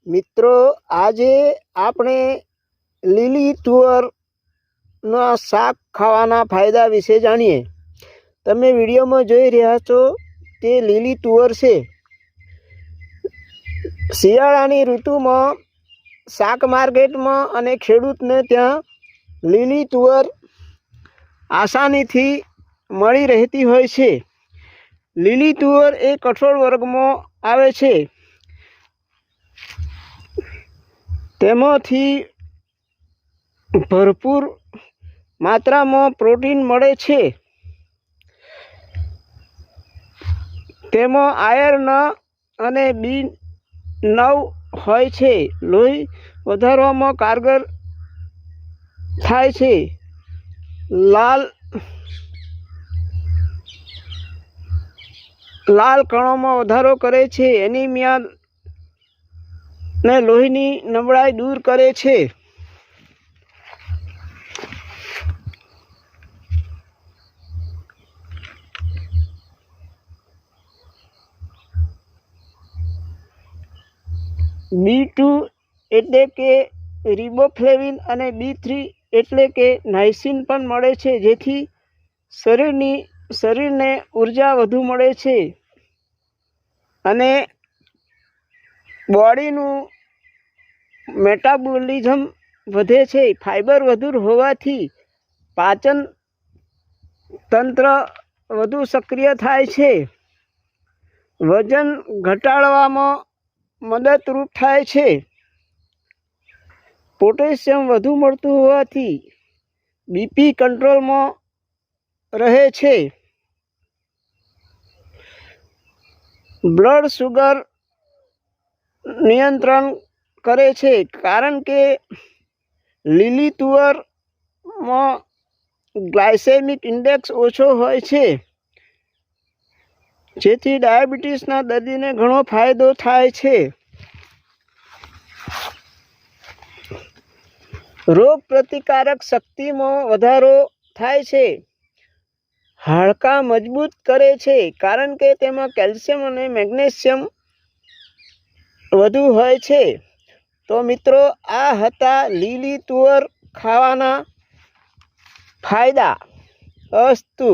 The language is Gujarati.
મિત્રો આજે આપણે લીલી તુવરના શાક ખાવાના ફાયદા વિશે જાણીએ। તમે વિડીયોમાં જોઈ રહ્યા છો તે લીલી તુવર છે। શિયાળાની ઋતુમાં શાક માર્કેટમાં અને ખેડૂતને ત્યાં લીલી તુવર આસાનીથી મળી રહેતી હોય છે। લીલી તુવર એ કઠોળ વર્ગમાં આવે છે। તેમાંથી ભરપૂર માત્રામાં પ્રોટીન મળે છે। તેમાં આયર્ન અને B9 હોય છે। લોહી વધારવામાં કારગર થાય છે। લાલ કણોમાં વધારો કરે છે। એનિમિયા ને લોહીની નબળાઈ દૂર કરે છે। B2 એટલે કે રિબોફ્લેવિન અને B3 એટલે કે નાઇસિન પણ મળે છે, જેથી શરીરને ઉર્જા વધુ મળે છે અને બોડીનું મેટાબોલિઝમ વધે છે। ફાઇબર વધુ હોવાથી પાચન તંત્ર વધુ સક્રિય થાય છે। વજન ઘટાડવામાં મદદરૂપ થાય છે। પોટેશિયમ વધુ મળતું હોવાથી બીપી કંટ્રોલમાં રહે છે। બ્લડ શુગર નિયંત્રણ કરે છે, કારણ કે લીલી તુવરમાં ગ્લાયસેમિક ઇન્ડેક્સ ઓછો હોય છે, જેથી ડાયાબિટીસના દર્દીને ઘણો ફાયદો થાય છે। રોગ પ્રતિકારક શક્તિમાં વધારો થાય છે। હાડકાં મજબૂત કરે છે, કારણ કે તેમાં કેલ્શિયમ અને મેગ્નેશિયમ વધુ હોય છે। તો મિત્રો, આ હતા લીલી તુવર ખાવાના ફાયદા। અસ્તુ।